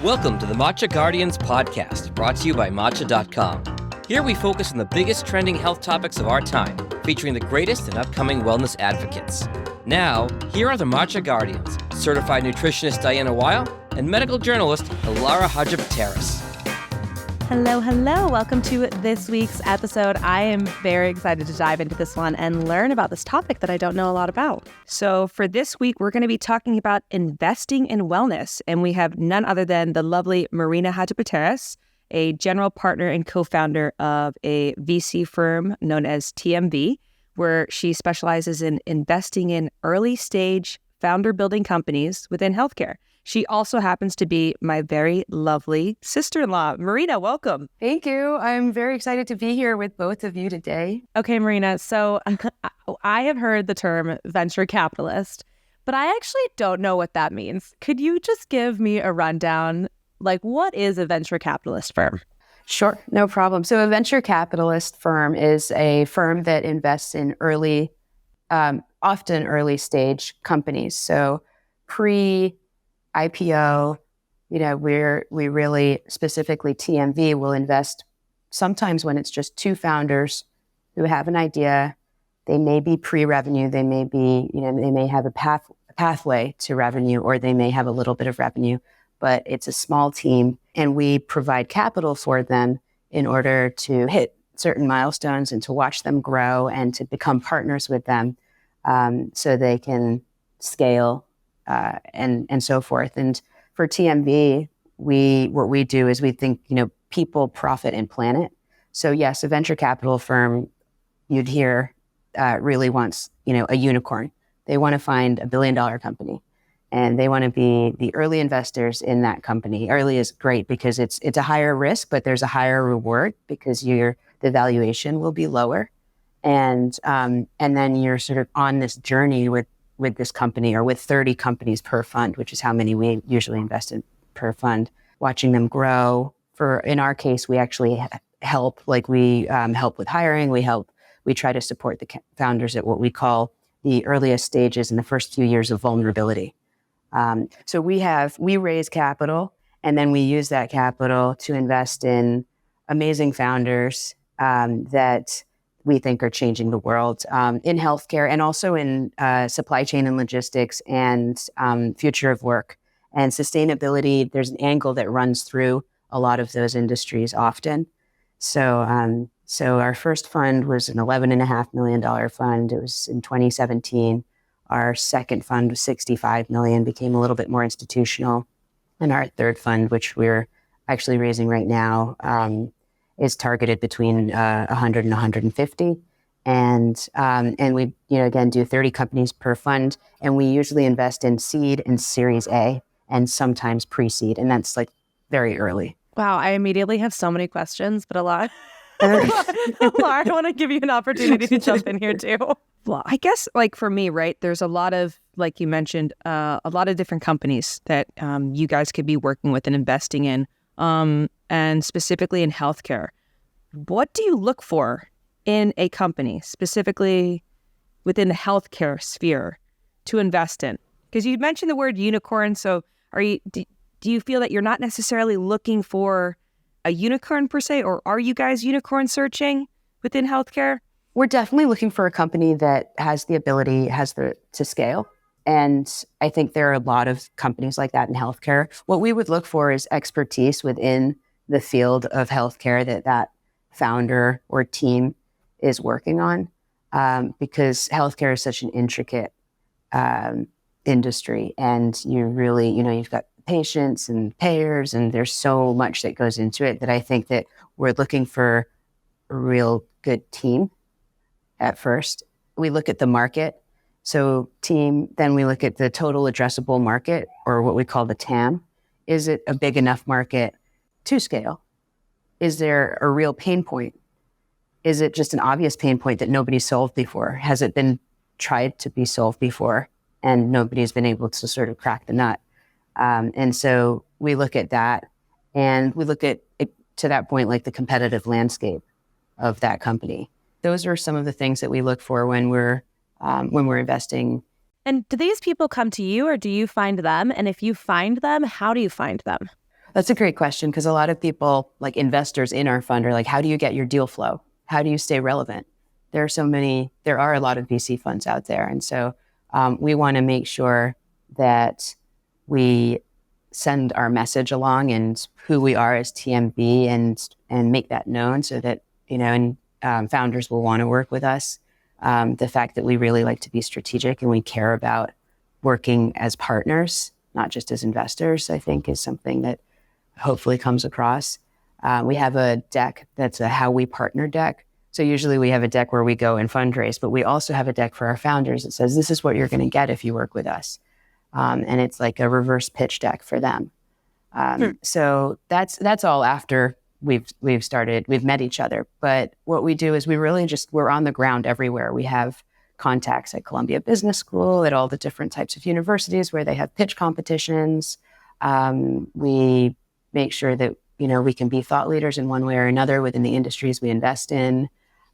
Welcome to the Matcha Guardians podcast, brought to you by Matcha.com. Here we focus on the biggest trending health topics of our time, featuring the greatest and upcoming wellness advocates. Now, here are the Matcha Guardians, certified nutritionist Diana Weil and medical journalist Marina Hadjipateras. Hello. Welcome to this week's episode. I am very excited to dive into this one and learn about this topic that I don't know a lot about. So for this week, we're going to be talking about investing in wellness. And we have none other than the lovely Marina Hadjipateras, a general partner and co-founder of a VC firm known as TMV, where she specializes in investing in early stage founder building companies within healthcare. She also happens to be my very lovely sister-in-law. Marina, welcome. Thank you. I'm very excited to be here with both of you today. Okay, Marina, so I have heard the term venture capitalist, but I actually don't know what that means. Could you just give me a rundown? Like, what is a venture capitalist firm? Sure, no problem. So a venture capitalist firm is a firm that invests in often early stage companies. So pre-IPO, we really specifically TMV will invest sometimes when it's just two founders who have an idea. They may be pre-revenue, they may be, they may have a pathway to revenue, or they may have a little bit of revenue, but it's a small team, and we provide capital for them in order to hit certain milestones and to watch them grow and to become partners with them, so they can scale and so forth. And for TMV, what we do is we think, people, profit, and planet. So yes, a venture capital firm you'd hear really wants, a unicorn. They want to find $1 billion company, and they want to be the early investors in that company. Early is great because it's a higher risk, but there's a higher reward because the valuation will be lower, and then you're sort of on this journey with this company, or with 30 companies per fund, which is how many we usually invest in per fund, watching them grow. In our case, we actually help, we help with hiring. We try to support the founders at what we call the earliest stages in the first few years of vulnerability. So we raise capital, and then we use that capital to invest in amazing founders that we think are changing the world in healthcare, and also in supply chain and logistics, and future of work and sustainability. There's an angle that runs through a lot of those industries often. So our first fund was an $11.5 million fund. It was in 2017. Our second fund was $65 million, became a little bit more institutional. And our third fund, which we're actually raising right now, is targeted between 100 and 150. And we, again, do 30 companies per fund. And we usually invest in seed and Series A, and sometimes pre-seed. And that's very early. Wow, I immediately have so many questions, but a lot. I want to give you an opportunity to jump in here too. Well, I guess for me, right, there's a lot of, like you mentioned, a lot of different companies that you guys could be working with and investing in, and specifically in healthcare. What do you look for in a company, specifically within the healthcare sphere, to invest in? Because you mentioned the word unicorn. So do you feel that you're not necessarily looking for a unicorn per se, or are you guys unicorn searching within healthcare? We're definitely looking for a company that has the ability, to scale. And I think there are a lot of companies like that in healthcare. What we would look for is expertise within the field of healthcare that founder or team is working on, because healthcare is such an intricate industry. And you really, you've got patients and payers, and there's so much that goes into it that I think that we're looking for a real good team at first. We look at the market. So team, then we look at the total addressable market, or what we call the TAM. Is it a big enough market to scale? Is there a real pain point? Is it just an obvious pain point that nobody's solved before? Has it been tried to be solved before and nobody's been able to sort of crack the nut? And so we look at that, and we look at it, to that point, the competitive landscape of that company. Those are some of the things that we look for when we're investing. And do these people come to you, or do you find them? And if you find them, how do you find them? That's a great question, because a lot of people, like investors in our fund, are like, how do you get your deal flow? How do you stay relevant? There are a lot of VC funds out there. And so we want to make sure that we send our message along and who we are as TMV and make that known so that, founders will want to work with us. The fact that we really like to be strategic and we care about working as partners, not just as investors, I think is something that hopefully comes across. We have a deck that's a how we partner deck. So usually we have a deck where we go and fundraise, but we also have a deck for our founders that says, this is what you're going to get if you work with us. And it's like a reverse pitch deck for them. So that's all after we've met each other. But what we do is we're on the ground everywhere. We have contacts at Columbia Business School, at all the different types of universities where they have pitch competitions. We make sure that, we can be thought leaders in one way or another within the industries we invest in.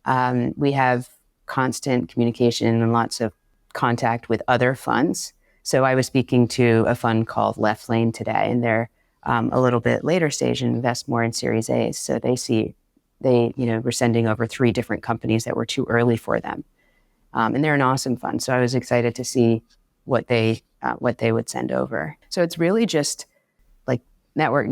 We have constant communication and lots of contact with other funds. So I was speaking to a fund called Left Lane today, and they're a little bit later stage and invest more in Series A's. So we're sending over 3 different companies that were too early for them. And they're an awesome fund. So I was excited to see what they would send over. So it's really just like network,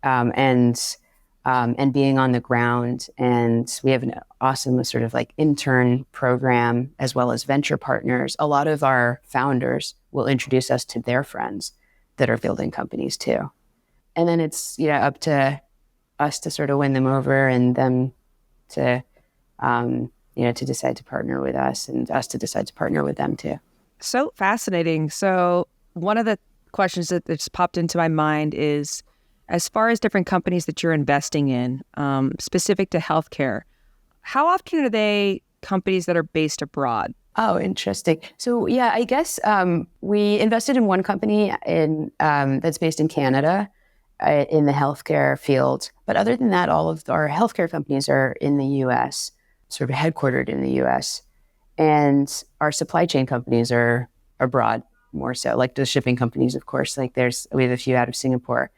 and being on the ground. And we have an awesome sort of like intern program as well as venture partners. A lot of our founders will introduce us to their friends that are building companies too. And then it's, up to us to sort of win them over and them to, to decide to partner with us and us to decide to partner with them too. So fascinating. So one of the questions that just popped into my mind is, as far as different companies that you're investing in, specific to healthcare, how often are they companies that are based abroad? Oh, interesting. So yeah, I guess we invested in one company that's based in Canada in the healthcare field. But other than that, all of our healthcare companies are in the U.S., sort of headquartered in the U.S. And our supply chain companies are abroad more so, like the shipping companies, of course. Like we have a few out of Singapore.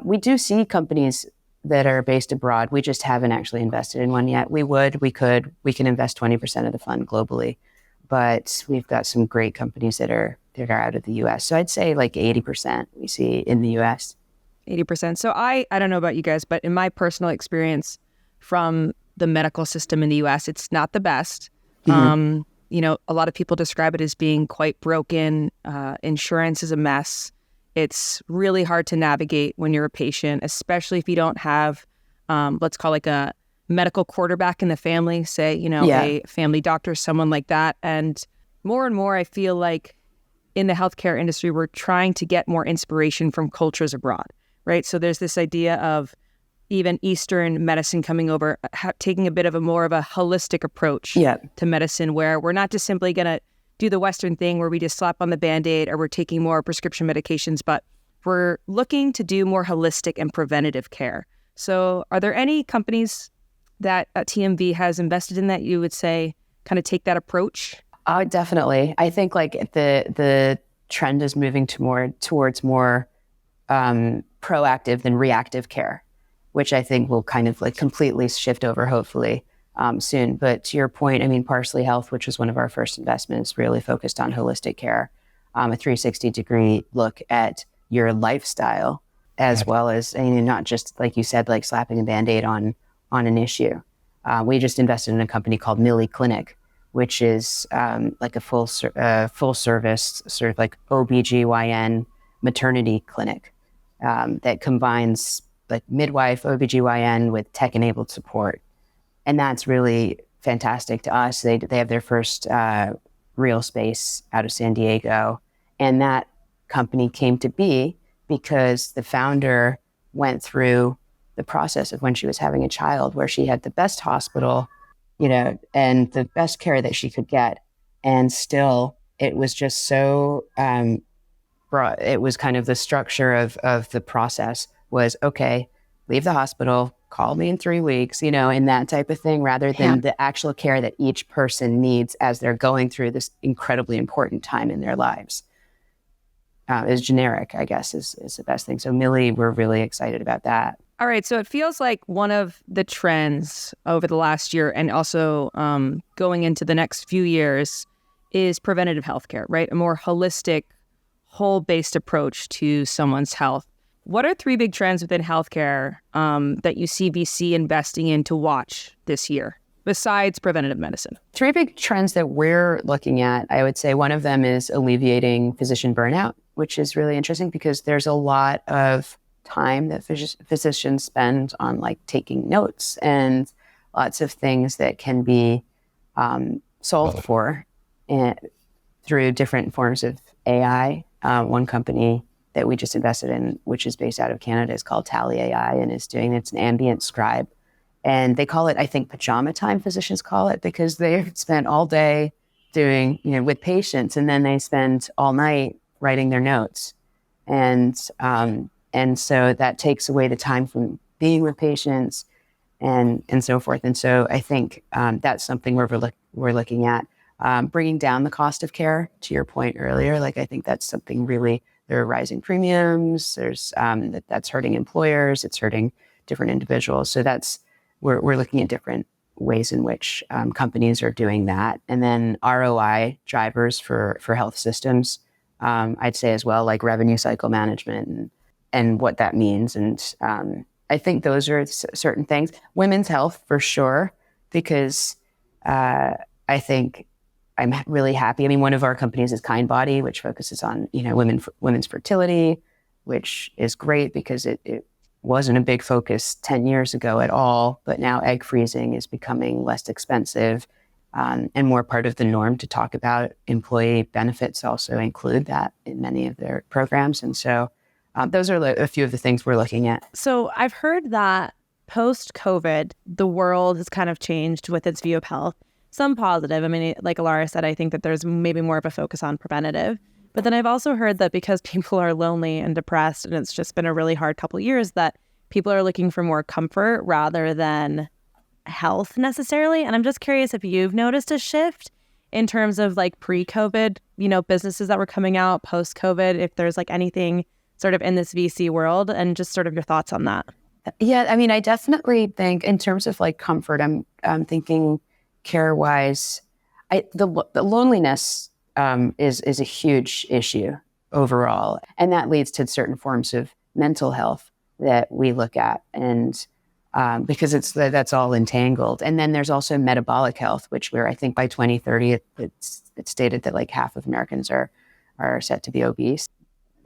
We do see companies that are based abroad. We just haven't actually invested in one yet. We can invest 20% of the fund globally, but we've got some great companies that are out of the US. So I'd say like 80% we see in the US. 80%. So I don't know about you guys, but in my personal experience from the medical system in the US, it's not the best. Mm-hmm. A lot of people describe it as being quite broken. Insurance is a mess. It's really hard to navigate when you're a patient, especially if you don't have, let's call like a medical quarterback in the family, say, a family doctor, someone like that. And more, I feel like in the healthcare industry, we're trying to get more inspiration from cultures abroad, right? So there's this idea of even Eastern medicine coming over, taking a bit of a more of a holistic approach to medicine, where we're not just simply going to do the Western thing where we just slap on the Band-Aid or we're taking more prescription medications, but we're looking to do more holistic and preventative care. So are there any companies that TMV has invested in that you would say kind of take that approach? Definitely. I think like the trend is moving towards more proactive than reactive care, which I think will kind of like completely shift over, hopefully, soon. But to your point, I mean, Parsley Health, which was one of our first investments, really focused on holistic care, a 360-degree look at your lifestyle, as well as, not just, like you said, like slapping a Band-Aid on an issue. We just invested in a company called Millie Clinic, which is like a full service sort of like OBGYN maternity clinic that combines like midwife, OBGYN with tech-enabled support. And that's really fantastic to us. They have their first real space out of San Diego. And that company came to be because the founder went through the process of when she was having a child, where she had the best hospital, and the best care that she could get. And still, it was just so broad. It was kind of the structure of the process was, okay, leave the hospital, call me in 3 weeks, and that type of thing, rather than the actual care that each person needs as they're going through this incredibly important time in their lives. is generic, I guess, is the best thing. So Millie, we're really excited about that. All right. So it feels like one of the trends over the last year and also going into the next few years is preventative healthcare, right? A more holistic, whole-based approach to someone's health. What are 3 big trends within healthcare that you see VC investing in to watch this year, besides preventative medicine? 3 big trends that we're looking at, I would say one of them is alleviating physician burnout, which is really interesting because there's a lot of time that physicians spend on like taking notes and lots of things that can be solved for through different forms of AI. One company that we just invested in, which is based out of Canada, is called Tally AI and it's an ambient scribe. And they call it, I think, pajama time, physicians call it, because they spent all day doing, with patients, and then they spend all night writing their notes. And so that takes away the time from being with patients and so forth. And so I think that's something we're looking at. Bringing down the cost of care, to your point earlier, like I think that's something really, there are rising premiums, there's that's hurting employers, it's hurting different individuals. So we're looking at different ways in which companies are doing that. And then ROI drivers for health systems, I'd say as well, like revenue cycle management and what that means. And I think those are certain things. Women's health, for sure, because I think I'm really happy. I mean, one of our companies is Kindbody, which focuses on, women's fertility, which is great because it wasn't a big focus 10 years ago at all, but now egg freezing is becoming less expensive and more part of the norm to talk about. Employee benefits also include that in many of their programs. And so those are a few of the things we're looking at. So I've heard that post-COVID, the world has kind of changed with its view of health. Some positive. I mean, like Alara said, I think that there's maybe more of a focus on preventative. But then I've also heard that because people are lonely and depressed, and it's just been a really hard couple of years, that people are looking for more comfort rather than health necessarily. And I'm just curious if you've noticed a shift in terms of like pre-COVID, businesses that were coming out, post-COVID, if there's like anything sort of in this VC world, and just sort of your thoughts on that. Yeah, I mean, I definitely think in terms of like comfort, I'm thinking care-wise, the loneliness is a huge issue overall, and that leads to certain forms of mental health that we look at, and because that's all entangled. And then there's also metabolic health, where I think by 2030 it's stated that like half of Americans are set to be obese,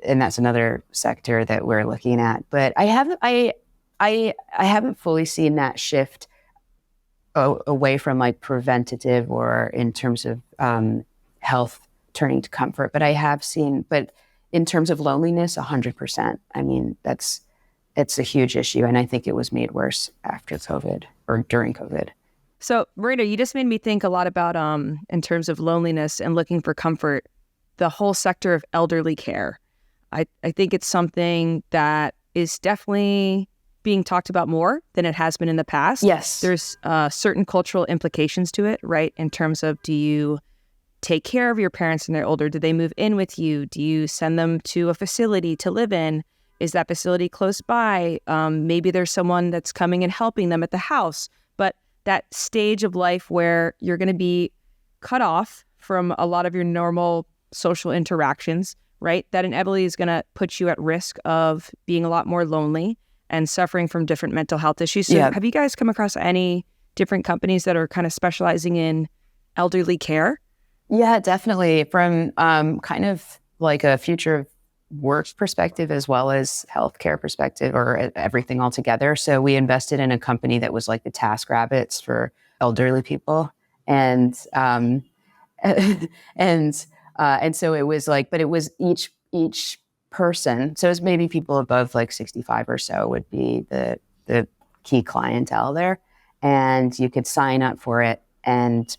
and that's another sector that we're looking at. But I haven't fully seen that shift away from like preventative or in terms of health turning to comfort. But I have seen, but in terms of loneliness, 100%. I mean, it's a huge issue. And I think it was made worse after COVID or during COVID. So Marina, you just made me think a lot about, in terms of loneliness and looking for comfort, the whole sector of elderly care. I think it's something that is definitely being talked about more than it has been in the past. Yes. There's certain cultural implications to it, right? In terms of, do you take care of your parents when they're older? Do they move in with you? Do you send them to a facility to live in? Is that facility close by? Maybe there's someone that's coming and helping them at the house. But that stage of life where you're going to be cut off from a lot of your normal social interactions, right? That inevitably is going to put you at risk of being a lot more lonely and suffering from different mental health issues. So Have you guys come across any different companies that are kind of specializing in elderly care? Yeah, definitely. From kind of like a future work perspective as well as healthcare perspective, or everything all together. So we invested in a company that was like the Task Rabbits for elderly people. And and so it was like, but it was each person. So it's maybe people above like 65 or so would be the key clientele there. And you could sign up for it and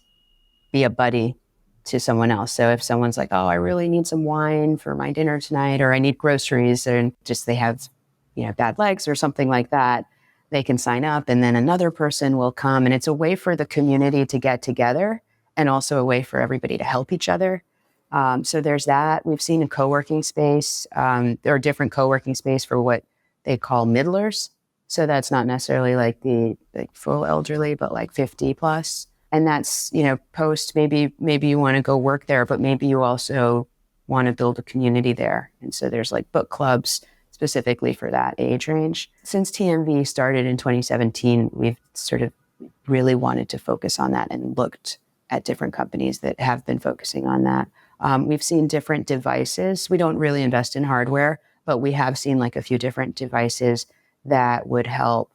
be a buddy to someone else. So if someone's like, oh, I really need some wine for my dinner tonight, or I need groceries, and just they have, bad legs or something like that, they can sign up, and then another person will come. And it's a way for the community to get together, and also a way for everybody to help each other. So there's that. We've seen a co-working space. There are different co-working space for what they call middlers. So that's not necessarily like the full elderly, but like 50 plus. And that's, post, maybe you want to go work there, but maybe you also want to build a community there. And so there's like book clubs specifically for that age range. Since TMV started in 2017, we've sort of really wanted to focus on that and looked at different companies that have been focusing on that. We've seen different devices. We don't really invest in hardware, but we have seen like a few different devices that would help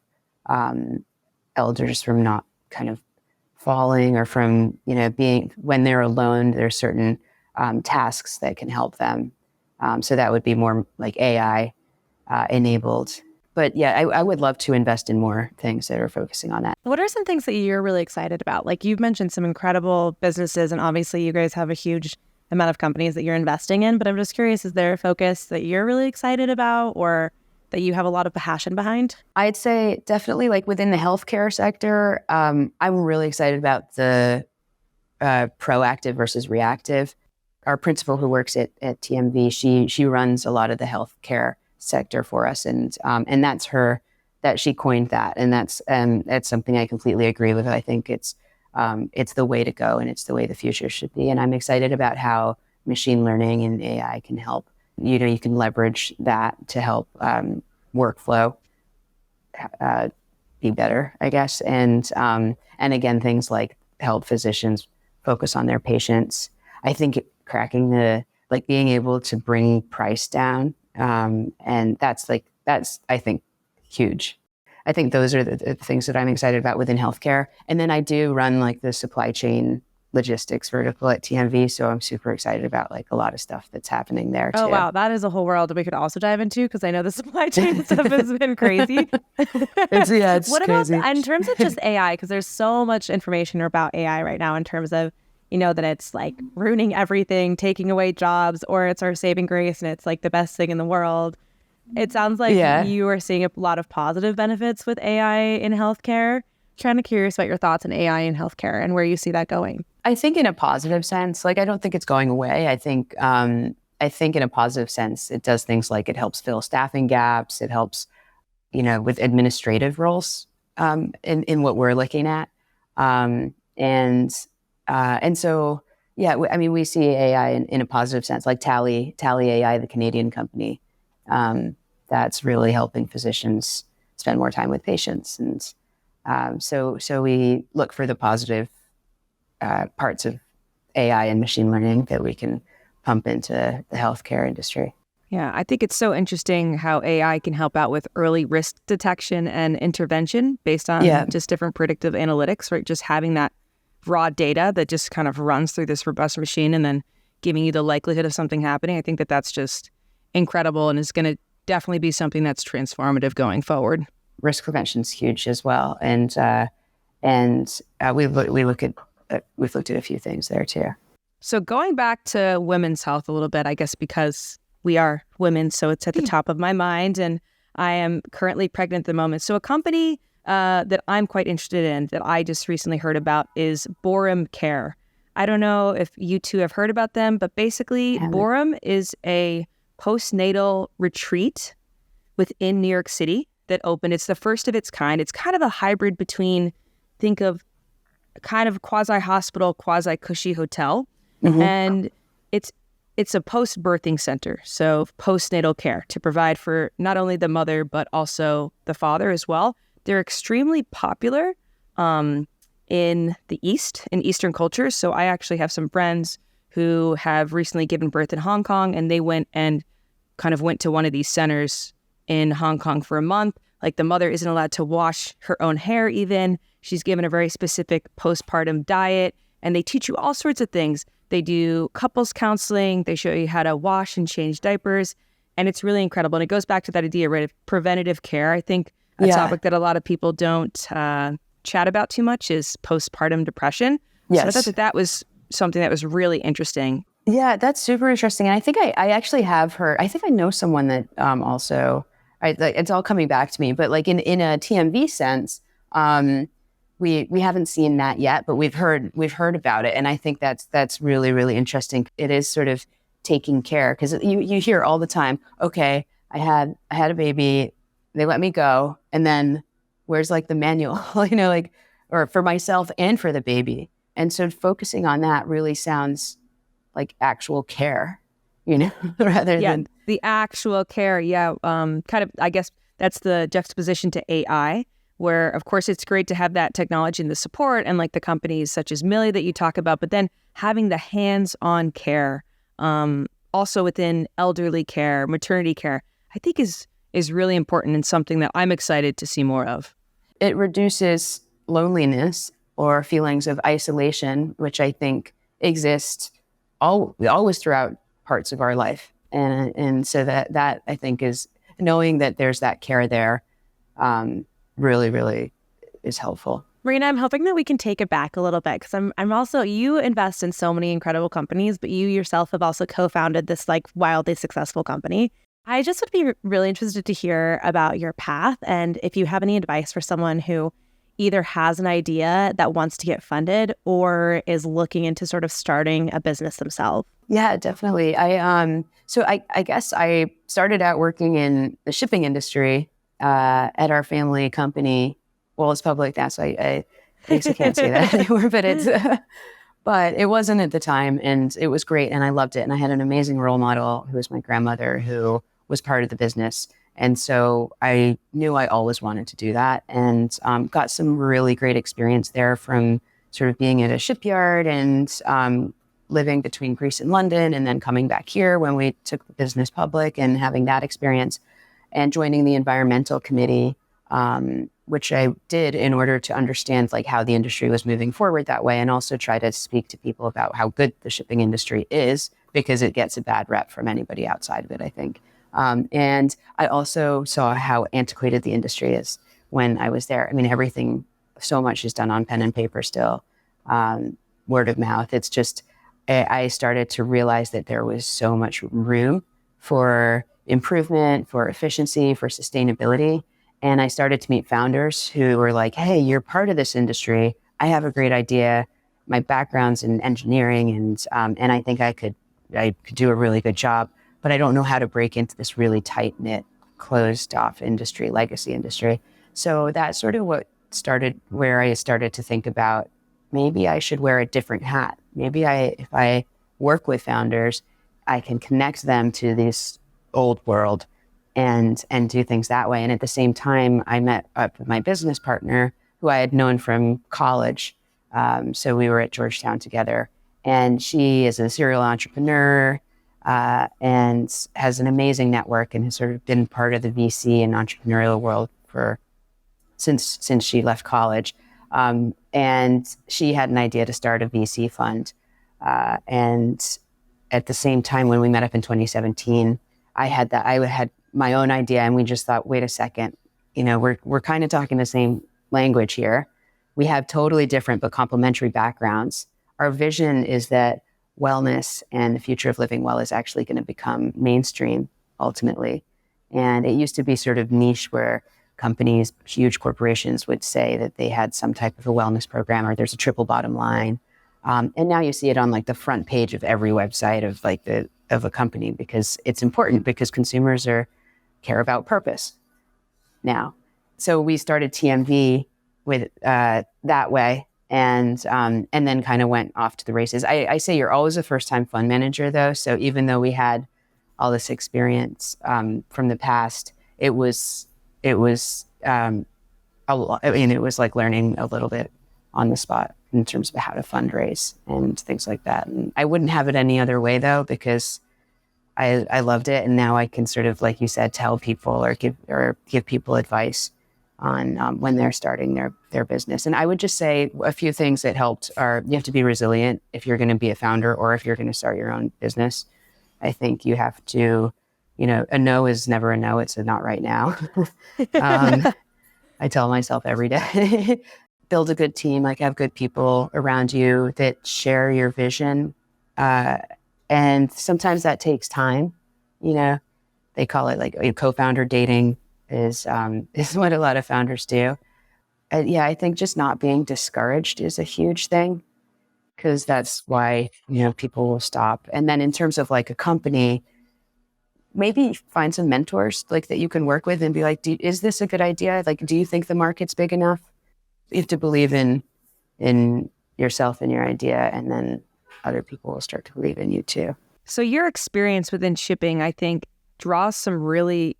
elders from not kind of falling or from, being, when they're alone, there's certain tasks that can help them. So that would be more like AI enabled. But yeah, I would love to invest in more things that are focusing on that. What are some things that you're really excited about? Like you've mentioned some incredible businesses, and obviously you guys have a huge amount of companies that you're investing in, but I'm just curious, is there a focus that you're really excited about or that you have a lot of passion behind? I'd say definitely like within the healthcare sector, I'm really excited about the proactive versus reactive. Our principal who works at TMV, she runs a lot of the healthcare sector for us, and that she coined that, and that's something I completely agree with. I think it's the way to go, and it's the way the future should be. And I'm excited about how machine learning and AI can help. You can leverage that to help workflow be better, I guess. And again, things like help physicians focus on their patients. I think cracking being able to bring price down, and that's I think huge. I think those are the things that I'm excited about within healthcare. And then I do run like the supply chain logistics vertical at TMV, so I'm super excited about like a lot of stuff that's happening there too. Oh wow, that is a whole world that we could also dive into, because I know the supply chain stuff has been crazy. It's what crazy. About in terms of just AI? Because there's so much information about AI right now in terms of that it's like ruining everything, taking away jobs, or it's our saving grace and it's like the best thing in the world. It sounds like you are seeing a lot of positive benefits with AI in healthcare. Kind of curious about your thoughts on AI in healthcare and where you see that going. I think in a positive sense, like I don't think it's going away. I think in a positive sense, it does things like it helps fill staffing gaps. It helps, with administrative roles in what we're looking at, and so yeah, we see AI in a positive sense, like Tally AI, the Canadian company, that's really helping physicians spend more time with patients, and so we look for the positive parts of AI and machine learning that we can pump into the healthcare industry. Yeah, I think it's so interesting how AI can help out with early risk detection and intervention based on just different predictive analytics, right? Just having that raw data that just kind of runs through this robust machine and then giving you the likelihood of something happening. I think that's just incredible and is going to definitely be something that's transformative going forward. Risk prevention is huge as well, and we've looked at a few things there too. So going back to women's health a little bit, I guess because we are women, so it's at the top of my mind, and I am currently pregnant at the moment. So a company that I'm quite interested in that I just recently heard about is Borum Care. I don't know if you two have heard about them, but basically Borum is a postnatal retreat within New York City that opened. It's the first of its kind. It's kind of a hybrid between, think of kind of quasi-hospital, quasi-cushy hotel. Mm-hmm. And it's a post-birthing center, so postnatal care to provide for not only the mother, but also the father as well. They're extremely popular in the East, in Eastern cultures. So I actually have some friends who have recently given birth in Hong Kong, and they went to one of these centers in Hong Kong for a month. Like the mother isn't allowed to wash her own hair even. She's given a very specific postpartum diet, and they teach you all sorts of things. They do couples counseling. They show you how to wash and change diapers, and it's really incredible. And it goes back to that idea, right, of preventative care. I think a topic that a lot of people don't chat about too much is postpartum depression. Yes. So I thought that was something that was really interesting. Yeah, that's super interesting. And I think I actually have heard, I think I know someone that also, it's all coming back to me, but like in a TMV sense, we haven't seen that yet, but we've heard about it. And I think that's really, really interesting. It is sort of taking care, because you hear all the time, okay, I had a baby, they let me go, and then where's like the manual, like, or for myself and for the baby. And so focusing on that really sounds like actual care, rather than the actual care. Yeah. Kind of, I guess that's the juxtaposition to AI, where of course it's great to have that technology and the support and like the companies such as Millie that you talk about, but then having the hands-on care, also within elderly care, maternity care, I think is really important and something that I'm excited to see more of. It reduces loneliness or feelings of isolation, which I think exist always throughout parts of our life. And so that I think is knowing that there's that care there, really, really is helpful. Marina, I'm hoping that we can take it back a little bit, because I'm also, you invest in so many incredible companies, but you yourself have also co-founded this like wildly successful company. I just would be really interested to hear about your path, and if you have any advice for someone who either has an idea that wants to get funded or is looking into sort of starting a business themselves. Yeah, definitely. So I guess I started out working in the shipping industry at our family company. Well, it's public now, so I guess I can't say that anymore, but it wasn't at the time, and it was great, and I loved it. And I had an amazing role model who was my grandmother, who was part of the business. And so I knew I always wanted to do that, and got some really great experience there, from sort of being at a shipyard and living between Greece and London, and then coming back here when we took the business public and having that experience, and joining the environmental committee, which I did in order to understand like how the industry was moving forward that way, and also try to speak to people about how good the shipping industry is, because it gets a bad rep from anybody outside of it, I think. And I also saw how antiquated the industry is when I was there. I mean, everything, so much is done on pen and paper still, word of mouth. It's just, I started to realize that there was so much room for improvement, for efficiency, for sustainability. And I started to meet founders who were like, hey, you're part of this industry. I have a great idea. My background's in engineering, and I think I could do a really good job, but I don't know how to break into this really tight-knit, closed-off industry, legacy industry. So that's sort of where I started to think about, maybe I should wear a different hat. Maybe if I work with founders, I can connect them to this old world and do things that way. And at the same time, I met up with my business partner, who I had known from college. So we were at Georgetown together, and she is a serial entrepreneur, and has an amazing network, and has sort of been part of the VC and entrepreneurial world since she left college. And she had an idea to start a VC fund. And at the same time, when we met up in 2017, I had my own idea, and we just thought, wait a second, we're kind of talking the same language here. We have totally different but complementary backgrounds. Our vision is that wellness and the future of living well is actually going to become mainstream ultimately. And it used to be sort of niche, where companies, huge corporations, would say that they had some type of a wellness program, or there's a triple bottom line. And now you see it on like the front page of every website of a company, because it's important, because consumers care about purpose now. So we started TMV with that way, and then kind of went off to the races. I say you're always a first-time fund manager, though. So even though we had all this experience from the past, it was a lot. I mean, it was like learning a little bit on the spot in terms of how to fundraise and things like that. And I wouldn't have it any other way, though, because I loved it, and now I can sort of, like you said, tell people or give people advice on when they're starting their business. And I would just say a few things that helped are, you have to be resilient if you're going to be a founder, or if you're going to start your own business. I think you have to, a no is never a no, it's a not right now. I tell myself every day, build a good team, like have good people around you that share your vision. And sometimes that takes time. They call it like co-founder dating is what a lot of founders do. yeah, I think just not being discouraged is a huge thing, because that's why, people will stop. And then in terms of like a company, maybe find some mentors like that you can work with and be like, is this a good idea? Like, do you think the market's big enough? You have to believe in yourself and your idea, and then other people will start to believe in you too. So your experience within shipping, I think, draws some really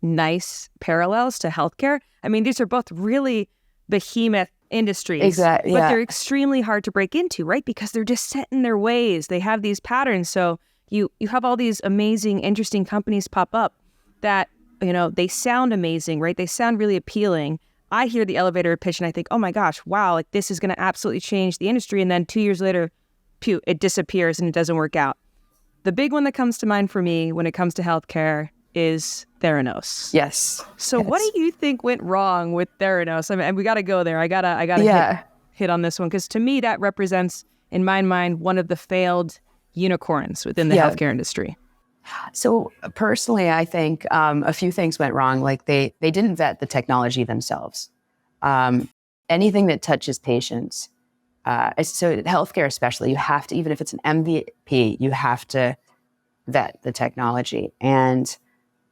nice parallels to healthcare. I mean, these are both really behemoth industries, Exactly, but yeah. they're extremely hard to break into, right? Because they're just set in their ways. They have these patterns. So you have all these amazing, interesting companies pop up that, they sound amazing, right? They sound really appealing. I hear the elevator pitch and I think, oh my gosh, wow, like this is going to absolutely change the industry. And then 2 years later, pew, it disappears and it doesn't work out. The big one that comes to mind for me when it comes to healthcare is Theranos. Yes. So yes. what do you think went wrong with Theranos? I mean, we got to go there. I gotta hit on this one, because to me that represents, in my mind, one of the failed unicorns within the healthcare industry. So personally, I think a few things went wrong. Like they didn't vet the technology themselves. Anything that touches patients. So healthcare especially, you have to, even if it's an MVP, you have to vet the technology. And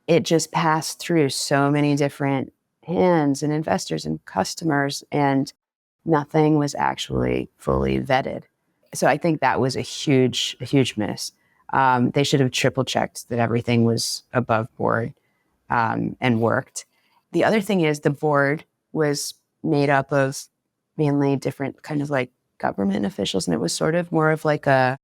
it just passed through so many different hands and investors and customers, and nothing was actually fully vetted. So I think that was a huge miss. They should have triple checked that everything was above board and worked. The other thing is the board was made up of mainly different kind of like government officials, and it was sort of more of like a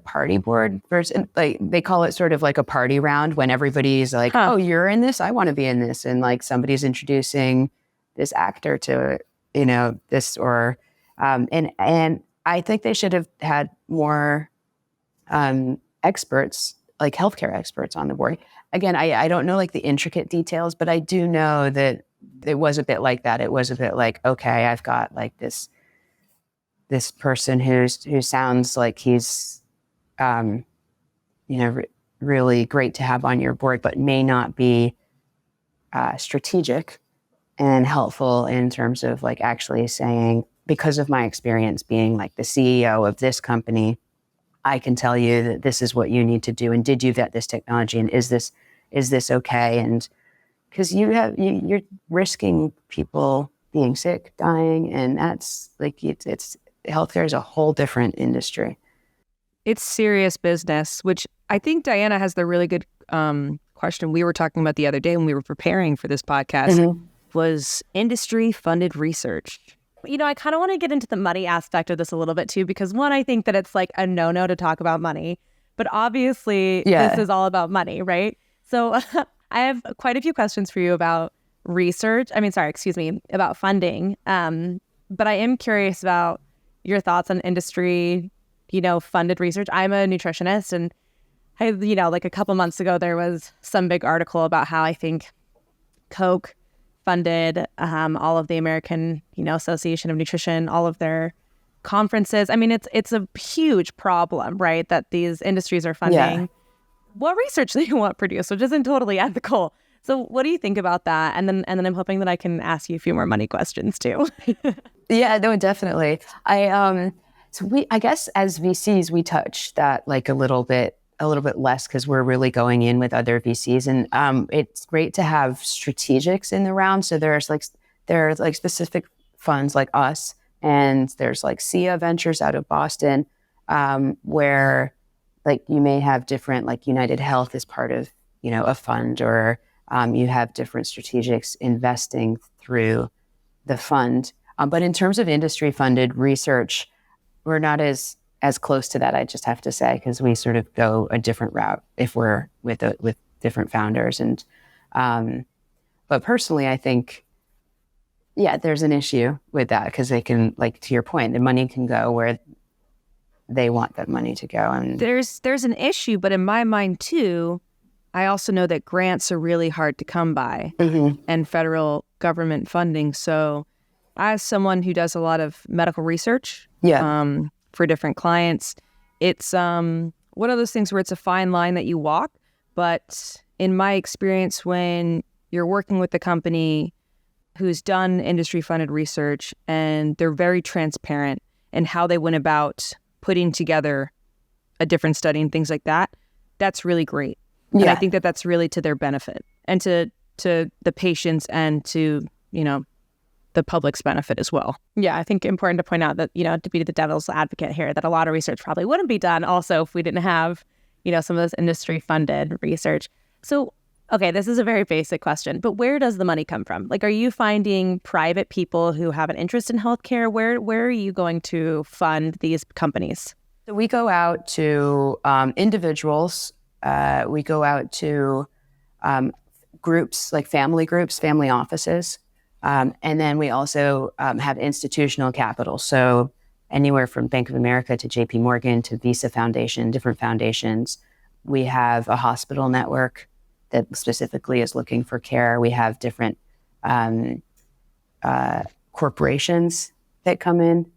party board versus, like they call it sort of like a party round, when everybody's like, oh, you're in this, I want to be in this, and like somebody's introducing this actor to this, or and I think they should have had more experts, like healthcare experts on the board. Again, I don't know like the intricate details, but I do know that it was a bit like that. It was a bit like, okay, I've got like this person who sounds like he's, really great to have on your board, but may not be strategic and helpful in terms of like actually saying, because of my experience being like the CEO of this company, I can tell you that this is what you need to do. And did you vet this technology? And is this okay? And because you're risking people being sick, dying, and that's like it's healthcare is a whole different industry. It's serious business, which I think Diana has the really good question we were talking about the other day when we were preparing for this podcast, was industry-funded research. I kind of want to get into the money aspect of this a little bit too, because one, I think that it's like a no-no to talk about money, but obviously this is all about money, right? So I have quite a few questions for you about about funding. But I am curious about your thoughts on industry, funded research. I'm a nutritionist, and like a couple months ago, there was some big article about how I think Coke funded all of the American, Association of Nutrition, all of their conferences. I mean, it's a huge problem, right? That these industries are funding. Yeah. What research do you want produced, which isn't totally ethical. So what do you think about that? And then I'm hoping that I can ask you a few more money questions too. Yeah, no, definitely. I guess as VCs, we touch that like a little bit less, because we're really going in with other VCs, and it's great to have strategics in the round. So there's like specific funds like us, and there's like SIA Ventures out of Boston, where like you may have different, like United Health is part of a fund, or you have different strategics investing through the fund. But in terms of industry funded research, we're not as close to that, I just have to say, because we sort of go a different route if we're with different founders. And but personally, I think, there's an issue with that, because they can, like to your point, the money can go where they want that money to go. And there's an issue, but in my mind too, I also know that grants are really hard to come by, and federal government funding. So as someone who does a lot of medical research, for different clients, it's one of those things where it's a fine line that you walk. But in my experience, when you're working with the company who's done industry-funded research, and they're very transparent in how they went about putting together a different study and things like that, that's really great. Yeah. And I think that that's really to their benefit and to the patients and to, the public's benefit as well. Yeah, I think important to point out that, to be the devil's advocate here, that a lot of research probably wouldn't be done also if we didn't have, some of this industry-funded research. So, okay, this is a very basic question, but where does the money come from? Like, are you finding private people who have an interest in healthcare? Where are you going to fund these companies? So we go out to individuals. We go out to groups, like family groups, family offices. And then we also have institutional capital. So anywhere from Bank of America to JP Morgan to Visa Foundation, different foundations. We have a hospital network that specifically is looking for care. We have different corporations that come in.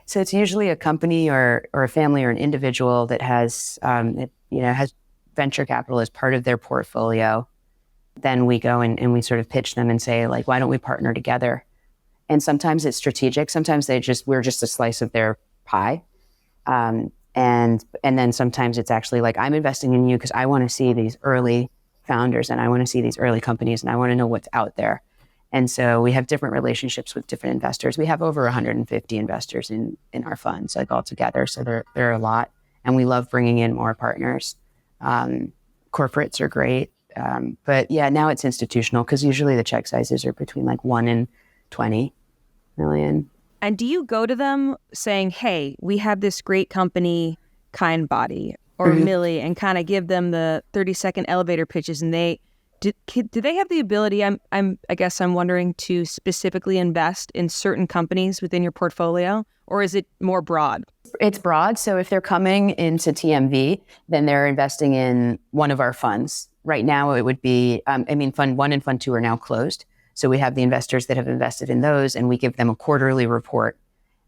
So it's usually a company or a family or an individual that has has venture capital as part of their portfolio. Then we go and we sort of pitch them and say, like, why don't we partner together? And sometimes it's strategic. Sometimes we're just a slice of their pie. And then sometimes it's actually like, I'm investing in you because I want to see these early founders and I want to see these early companies and I want to know what's out there. And so we have different relationships with different investors. We have over 150 investors in our funds, like all together. So there are a lot, and we love bringing in more partners. Corporates are great. But yeah, now it's institutional because usually the check sizes are between like 1 and 20 million. And do you go to them saying, hey, we have this great company, Kindbody or Millie, and kind of give them the 30-second elevator pitches, and do they have the ability, I guess I'm wondering, to specifically invest in certain companies within your portfolio, or is it more broad? It's broad. So if they're coming into TMV, then they're investing in one of our funds. Right now, it would be, Fund 1 and Fund 2 are now closed. So we have the investors that have invested in those, and we give them a quarterly report.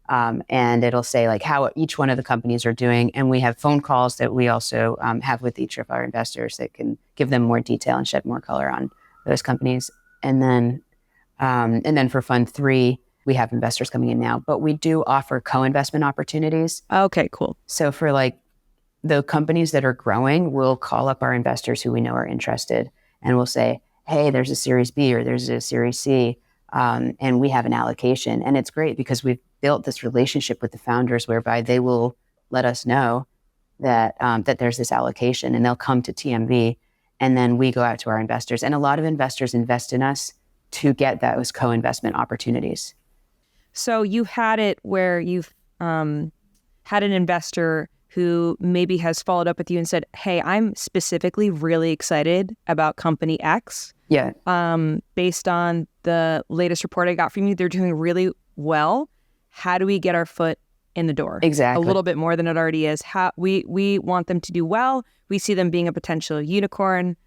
And it'll say like how each one of the companies are doing. And we have phone calls that we also have with each of our investors that can give them more detail and shed more color on those companies. And then for Fund 3, we have investors coming in now, but we do offer co-investment opportunities. Okay, cool. So for like the companies that are growing, we'll call up our investors who we know are interested, and we'll say, hey, there's a Series B or there's a Series C, and we have an allocation. And it's great because we've built this relationship with the founders whereby they will let us know that there's this allocation, and they'll come to TMV, and then we go out to our investors. And a lot of investors invest in us to get those co-investment opportunities. So you've had it where you've had an investor who maybe has followed up with you and said, hey, I'm specifically really excited about company X. Yeah. Based on the latest report I got from you, they're doing really well. How do we get our foot in the door? Exactly. A little bit more than it already is. We want them to do well. We see them being a potential unicorn.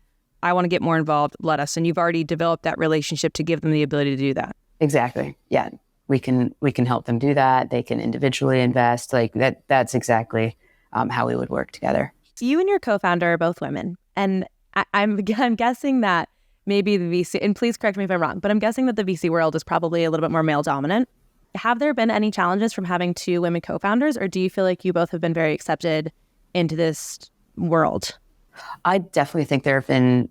I want to get more involved. Let us. And you've already developed that relationship to give them the ability to do that. Exactly. Yeah. We can help them do that. They can individually invest. Like that's exactly how we would work together. You and your co-founder are both women. And I'm guessing that maybe the VC, and please correct me if I'm wrong, but I'm guessing that the VC world is probably a little bit more male dominant. Have there been any challenges from having two women co-founders, or do you feel like you both have been very accepted into this world? I definitely think there have been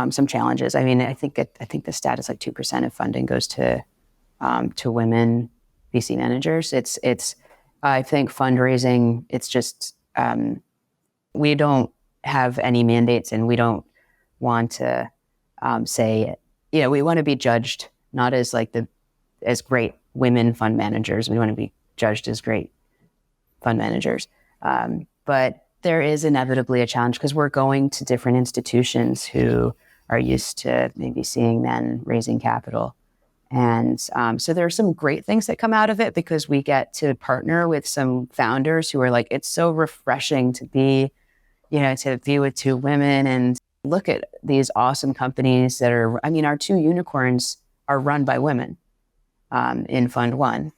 some challenges. I mean, I think the stat is like 2% of funding goes to women VC managers. It's I think fundraising, it's just we don't have any mandates, and we don't want to say, we want to be judged not as as great women fund managers. We want to be judged as great fund managers. But there is inevitably a challenge because we're going to different institutions who are used to maybe seeing men raising capital. And so there are some great things that come out of it because we get to partner with some founders who are like, it's so refreshing to be with two women and look at these awesome companies that are, our two unicorns are run by women in Fund 1.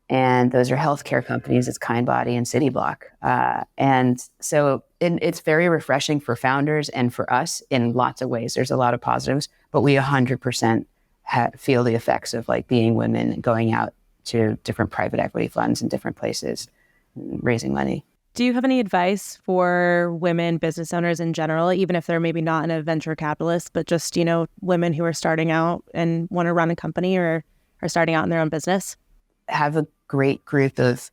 And those are healthcare companies. It's Kindbody and CityBlock. And so it's very refreshing for founders and for us in lots of ways. There's a lot of positives, but we 100% feel the effects of like being women and going out to different private equity funds in different places and raising money. Do you have any advice for women business owners in general, even if they're maybe not a venture capitalist, but just, women who are starting out and want to run a company or are starting out in their own business? Have a great group of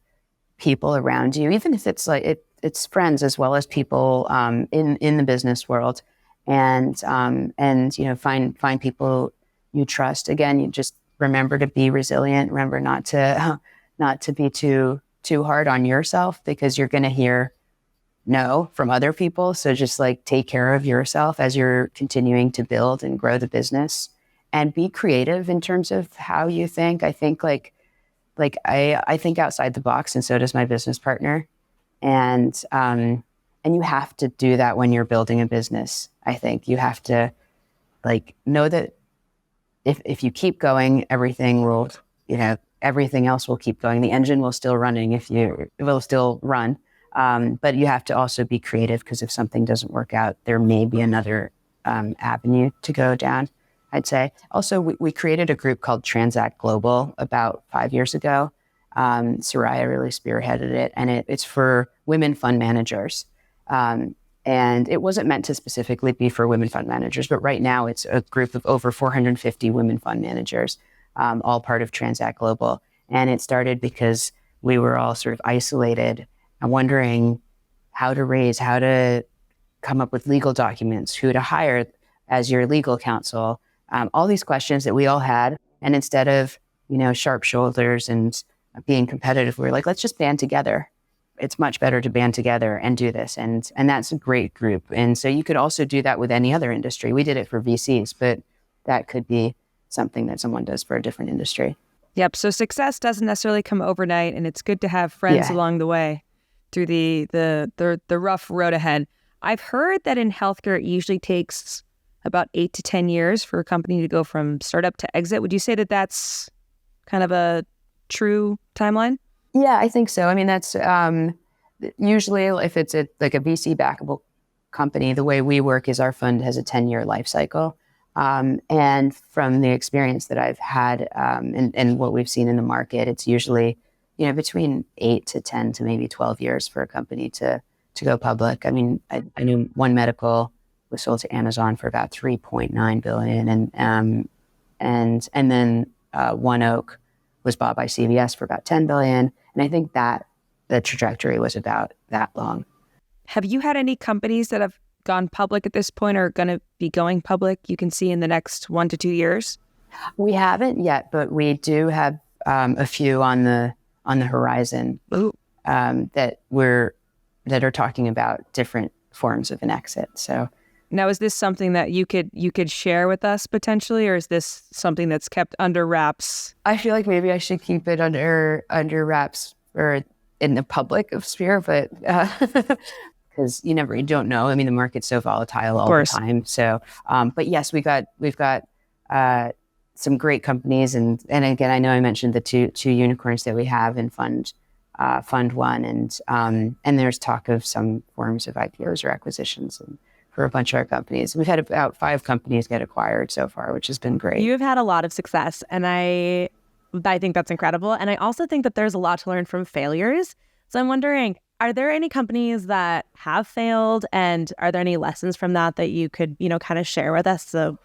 people around you, even if it's like it's friends as well as people in the business world, and find people you trust. Again, you just remember to be resilient. Remember not to be too hard on yourself, because you're going to hear no from other people. So just like take care of yourself as you're continuing to build and grow the business, and be creative in terms of how you think. I think I think outside the box, and so does my business partner. And you have to do that when you're building a business. I think you have to know that if you keep going, everything else will keep going. The engine will still running it will still run. But you have to also be creative, because if something doesn't work out, there may be another avenue to go down, I'd say. Also, we created a group called Transact Global about 5 years ago. Soraya really spearheaded it, and it's for women fund managers. And it wasn't meant to specifically be for women fund managers, but right now it's a group of over 450 women fund managers, all part of Transact Global. And it started because we were all sort of isolated and wondering how to come up with legal documents, who to hire as your legal counsel, all these questions that we all had. And instead of, sharp shoulders and being competitive, we were like, let's just band together. It's much better to band together and do this. And that's a great group. And so you could also do that with any other industry. We did it for VCs, but that could be something that someone does for a different industry. Yep. So success doesn't necessarily come overnight, and it's good to have friends along the way through the rough road ahead. I've heard that in healthcare, it usually takes about 8 to 10 years for a company to go from startup to exit. Would you say that that's kind of a true timeline? Yeah, I think so. I mean, that's usually if it's a VC backable company, the way we work is our fund has a 10-year life cycle. And from the experience that I've had and what we've seen in the market, it's usually, between 8 to 10 to maybe 12 years for a company to go public. I mean, I knew One Medical was sold to Amazon for about $3.9 billion. And then One Oak was bought by CVS for about $10 billion. And I think that the trajectory was about that long. Have you had any companies that have gone public at this point or are going to be going public you can see in the next 1 to 2 years? We haven't yet, but we do have a few on the horizon that are talking about different forms of an exit. So now, is this something that you could share with us potentially, or is this something that's kept under wraps? I feel like maybe I should keep it under wraps or in the public sphere, but because you don't know. I mean, the market's so volatile all the time. So, but yes, we've got some great companies, and again, I know I mentioned the two unicorns that we have in Fund One, and there's talk of some forms of IPOs or acquisitions for a bunch of our companies. We've had about 5 companies get acquired so far, which has been great. You have had a lot of success, and I think that's incredible. And I also think that there's a lot to learn from failures. So I'm wondering, are there any companies that have failed, and are there any lessons from that you could, kind of share with us so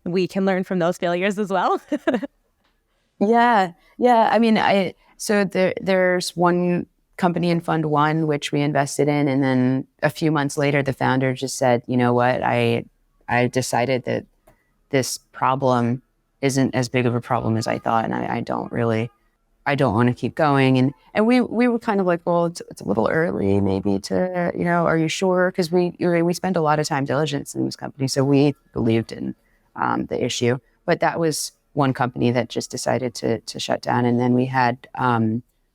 we can learn from those failures as well? Yeah. I mean, there's one company in Fund One, which we invested in. And then a few months later, the founder just said, you know what, I decided that this problem isn't as big of a problem as I thought. And I don't want to keep going. And we were kind of like, well, it's a little early maybe to, are you sure? Because we spend a lot of time diligence in this company. So we believed in the issue. But that was one company that just decided to shut down. And then we had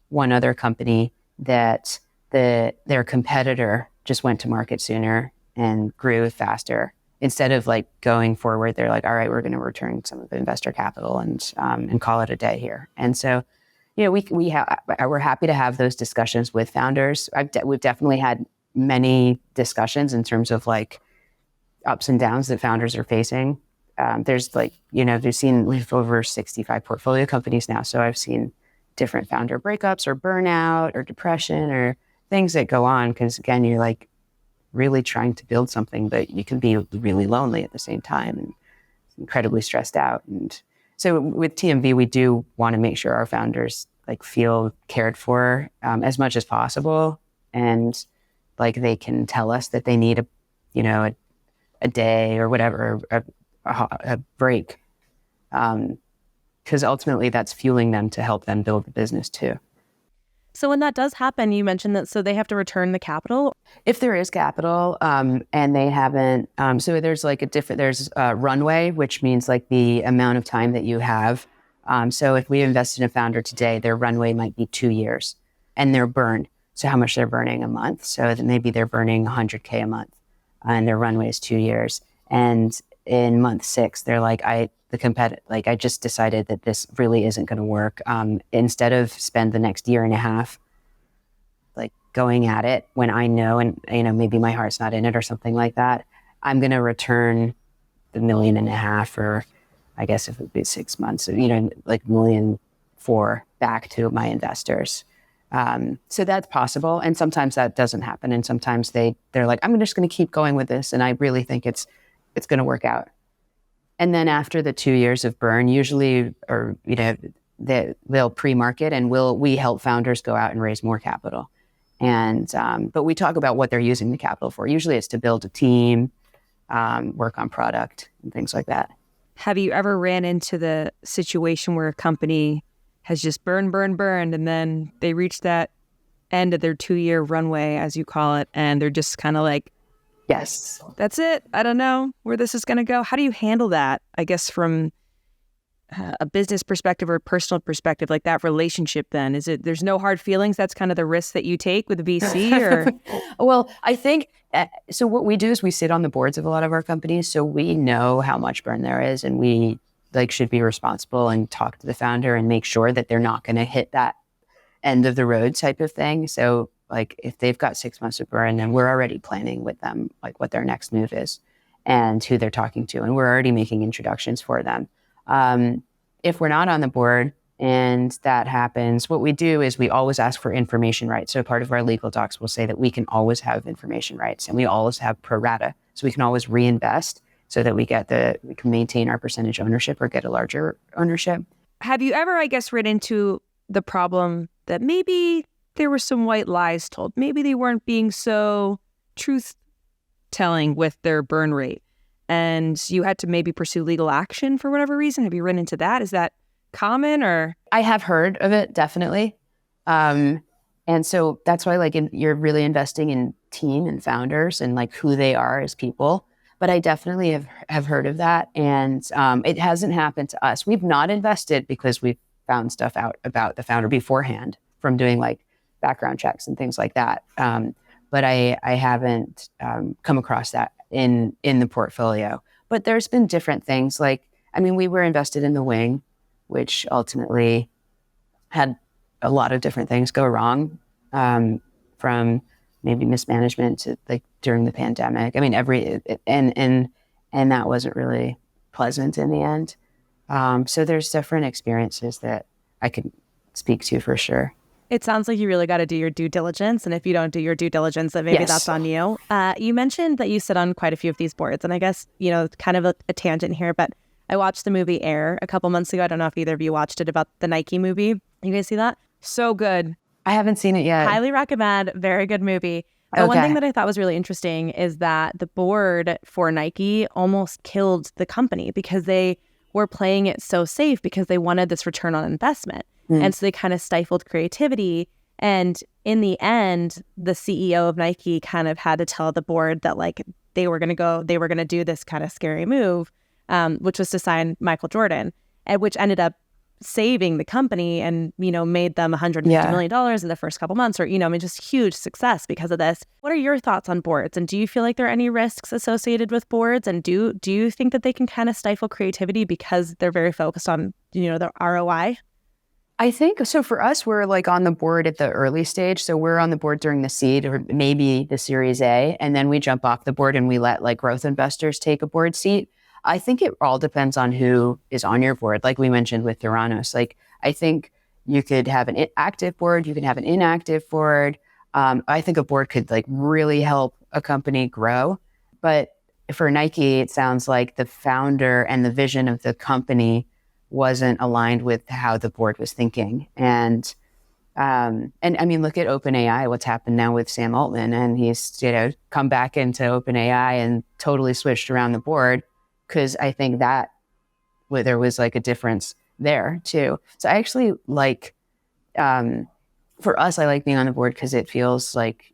one other company that their competitor just went to market sooner and grew faster. Instead of going forward, they're like, all right, we're going to return some of the investor capital and call it a day here. And so, we're happy to have those discussions with founders. We've definitely had many discussions in terms of ups and downs that founders are facing. there's like, we've over 65 portfolio companies now. So I've seen different founder breakups or burnout or depression or things that go on. Because again, you're like really trying to build something, but you can be really lonely at the same time and incredibly stressed out. And so with TMV, we do want to make sure our founders like feel cared for as much as possible. And like they can tell us that they need a day or whatever, a break. Because ultimately that's fueling them to help them build the business too. So when that does happen, you mentioned that so they have to return the capital? If there is capital and they haven't, so there's like there's a runway, which means like the amount of time that you have. So if we invest in a founder today, their runway might be 2 years and they're burned. So how much they're burning a month. So that maybe they're burning $100K a month and their runway is 2 years. And in month 6, they're like, I just decided that this really isn't going to work. Instead of spend the next year and a half, like going at it when I know, and maybe my heart's not in it or something like that, I'm going to return the $1.5 million, or I guess if it would be 6 months, like $1.4 million back to my investors. So that's possible. And sometimes that doesn't happen. And sometimes they're like, I'm just going to keep going with this. And I really think it's going to work out. And then after the 2 years of burn, usually, or, they'll pre-market and we help founders go out and raise more capital. And, but we talk about what they're using the capital for. Usually it's to build a team, work on product and things like that. Have you ever ran into the situation where a company has just burned, and then they reach that end of their 2-year runway, as you call it, and they're just kind of like, yes, that's it. I don't know where this is going to go. How do you handle that, I guess, from a business perspective or a personal perspective, like that relationship then? There's no hard feelings? That's kind of the risk that you take with the VC? Or Well, I think, so what we do is we sit on the boards of a lot of our companies. So we know how much burn there is, and we should be responsible and talk to the founder and make sure that they're not going to hit that end of the road type of thing. So like if they've got 6 months of burn, then we're already planning with them, like what their next move is and who they're talking to. And we're already making introductions for them. If we're not on the board and that happens, what we do is we always ask for information rights. So part of our legal docs will say that we can always have information rights, and we always have pro rata. So we can always reinvest so that we can maintain our percentage ownership or get a larger ownership. Have you ever, I guess, run into the problem that maybe there were some white lies told? Maybe they weren't being so truth-telling with their burn rate, and you had to maybe pursue legal action for whatever reason? Have you run into that? Is that common? Or I have heard of it, definitely. And so that's why you're really investing in team and founders and like who they are as people. But I definitely have heard of that. And it hasn't happened to us. We've not invested because we've found stuff out about the founder beforehand from doing like background checks and things like that. But I haven't come across that in the portfolio. But there's been different things. We were invested in the Wing, which ultimately had a lot of different things go wrong, from maybe mismanagement to like during the pandemic. And that wasn't really pleasant in the end. So there's different experiences that I could speak to for sure. It sounds like you really got to do your due diligence. And if you don't do your due diligence, then maybe that's on you. You mentioned that you sit on quite a few of these boards. And I guess, kind of a tangent here, but I watched the movie Air a couple months ago. I don't know if either of you watched it, about the Nike movie. You guys see that? So good. I haven't seen it yet. Highly recommend. Very good movie. The one thing that I thought was really interesting is that the board for Nike almost killed the company because they were playing it so safe because they wanted this return on investment. And so they kind of stifled creativity. And in the end, the CEO of Nike kind of had to tell the board that like they were going to do this kind of scary move, which was to sign Michael Jordan, and which ended up saving the company and, made them $150 million in the first couple months, or, just huge success because of this. What are your thoughts on boards? And do you feel like there are any risks associated with boards? And do you think that they can kind of stifle creativity because they're very focused on, the ROI? I think so. For us, we're like on the board at the early stage. So we're on the board during the seed or maybe the Series A, and then we jump off the board and we let like growth investors take a board seat. I think it all depends on who is on your board. Like we mentioned with Theranos, like I think you could have an active board, you can have an inactive board. I think a board could like really help a company grow. But for Nike, it sounds like the founder and the vision of the company wasn't aligned with how the board was thinking. And I mean, look at OpenAI, what's happened now with Sam Altman, and he's, come back into OpenAI and totally switched around the board, because I think that there was like a difference there too. So I actually like, for us, I like being on the board because it feels like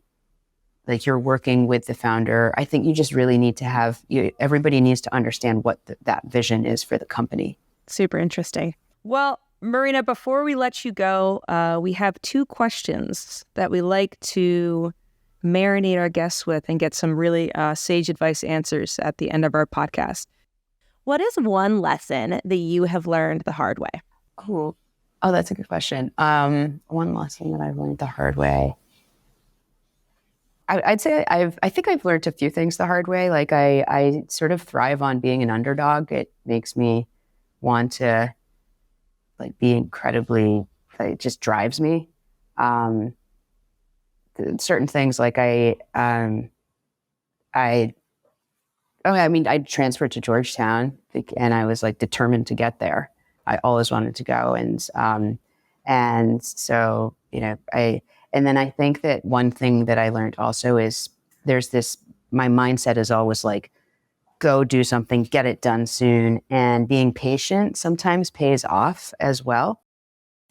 you're working with the founder. I think you just really need to have, everybody needs to understand what that vision is for the company. Super interesting. Well, Marina, before we let you go, we have 2 questions that we like to marinate our guests with and get some really sage advice answers at the end of our podcast. What is one lesson that you have learned the hard way? Oh, that's a good question. One lesson that I've learned the hard way. I'd say I think I've learned a few things the hard way. Like I sort of thrive on being an underdog. It makes me want to like be incredibly, it just drives me. Certain things like I transferred to Georgetown and I was like determined to get there. I always wanted to go. And so, and then I think that one thing that I learned also is my mindset is always like, go do something, get it done soon. And being patient sometimes pays off as well.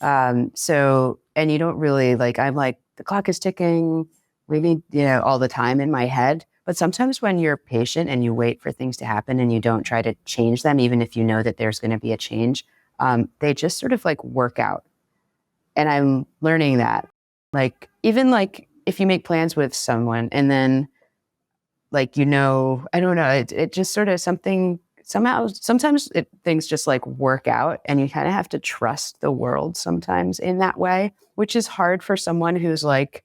And you don't really I'm like, the clock is ticking, we need, all the time in my head. But sometimes when you're patient and you wait for things to happen and you don't try to change them, even if you know that there's going to be a change, they just sort of like work out. And I'm learning that, like, even like if you make plans with someone and then I don't know, it just sort of sometimes things just like work out and you kind of have to trust the world sometimes in that way, which is hard for someone who's like,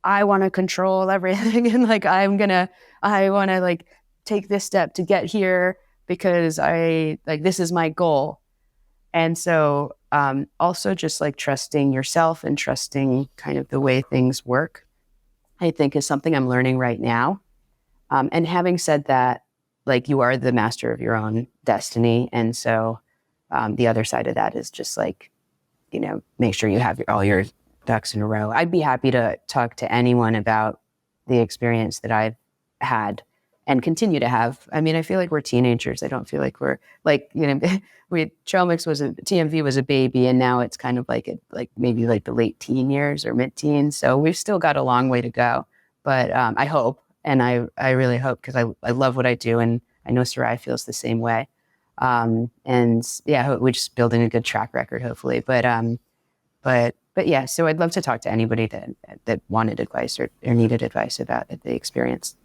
I want to control everything and like, I want to like take this step to get here because this is my goal. And so also just like trusting yourself and trusting kind of the way things work, I think is something I'm learning right now. And having said that, like you are the master of your own destiny. And so the other side of that is just like, make sure you have all your ducks in a row. I'd be happy to talk to anyone about the experience that I've had and continue to have. I mean, I feel like we're teenagers. I don't feel like we're like, TMV was a baby and now it's kind of maybe like the late teen years or mid-teens. So we've still got a long way to go, but I hope. And I really hope, because I love what I do, and I know Sarai feels the same way. And yeah, we're just building a good track record, hopefully. But yeah, so I'd love to talk to anybody that wanted advice or needed advice about the experience.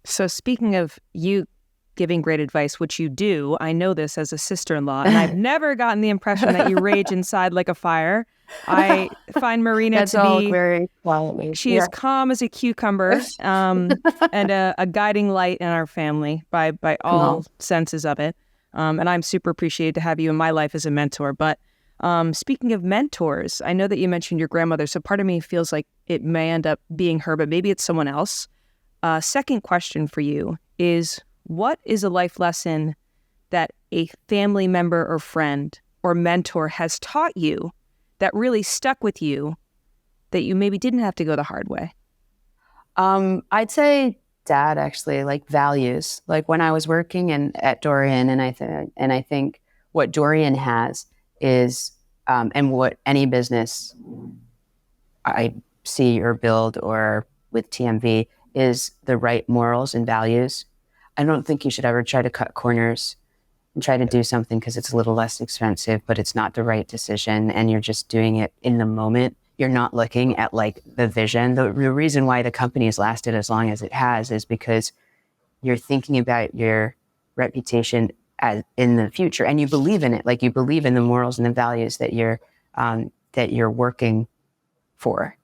So speaking of you giving great advice, which you do, I know this as a sister-in-law, and I've never gotten the impression that you rage inside like a fire. I find Marina to be very quietly. She is calm as a cucumber, and a guiding light in our family by all senses of it. And I'm super appreciated to have you in my life as a mentor. But speaking of mentors, I know that you mentioned your grandmother, so part of me feels like it may end up being her, but maybe it's someone else. Second question for you is, what is a life lesson that a family member or friend or mentor has taught you that really stuck with you that you maybe didn't have to go the hard way? I'd say Dad, actually, like values. Like when I was working at Dorian, and I think what Dorian has is, and what any business I see or build or with TMV is the right morals and values. I don't think you should ever try to cut corners and try to do something because it's a little less expensive, but it's not the right decision and you're just doing it in the moment. You're not looking at like the vision. The reason why the company has lasted as long as it has is because you're thinking about your reputation as in the future and you believe in it. Like you believe in the morals and the values that you're working for.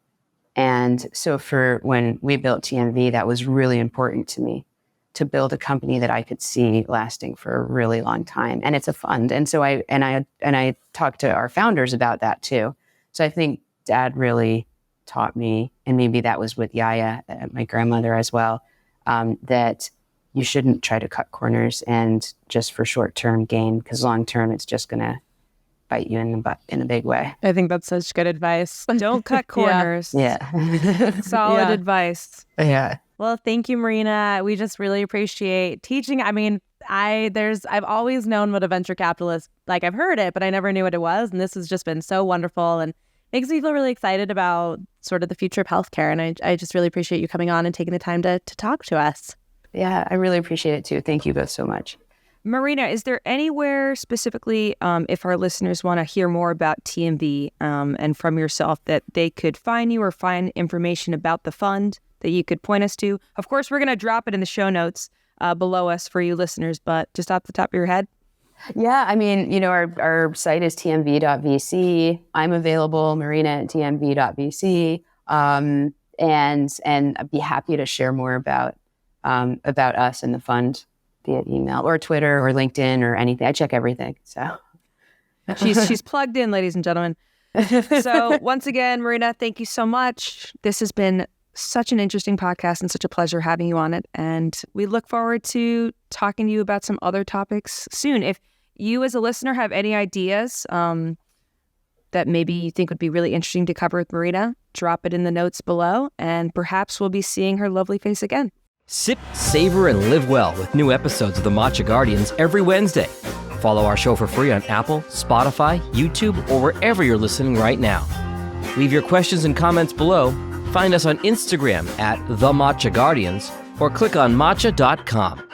And so for when we built TMV, that was really important to me. to build a company that I could see lasting for a really long time. And it's a fund. And so I talked to our founders about that too. So I think Dad really taught me, and maybe that was with Yaya, my grandmother as well, that you shouldn't try to cut corners and just for short-term gain, because long-term it's just going to bite you in the butt in a big way. I think that's such good advice. Don't cut corners. Yeah. Solid advice. Yeah. Well, thank you, Marina. We just really appreciate teaching. I mean, I've always known what a venture capitalist, like I've heard it, but I never knew what it was. And this has just been so wonderful and makes me feel really excited about sort of the future of healthcare. And I just really appreciate you coming on and taking the time to talk to us. Yeah, I really appreciate it too. Thank you both so much. Marina, is there anywhere specifically, if our listeners want to hear more about TMV and from yourself, that they could find you or find information about the fund that you could point us to? Of course, we're going to drop it in the show notes below us for you listeners, but just off the top of your head. Yeah, I mean, our site is tmv.vc. I'm available, marina@tmv.vc. And I'd be happy to share more about us and the fund via email or Twitter or LinkedIn or anything. I check everything. So she's plugged in, ladies and gentlemen. So once again, Marina, thank you so much. This has been such an interesting podcast and such a pleasure having you on it. And we look forward to talking to you about some other topics soon. If you as a listener have any ideas that maybe you think would be really interesting to cover with Marina, drop it in the notes below, and perhaps we'll be seeing her lovely face again. Sip, savor, and live well with new episodes of the Matcha Guardians every Wednesday. Follow our show for free on Apple, Spotify, YouTube, or wherever you're listening right now. Leave your questions and comments below. Find us on Instagram @TheMatchaGuardians or click on matcha.com.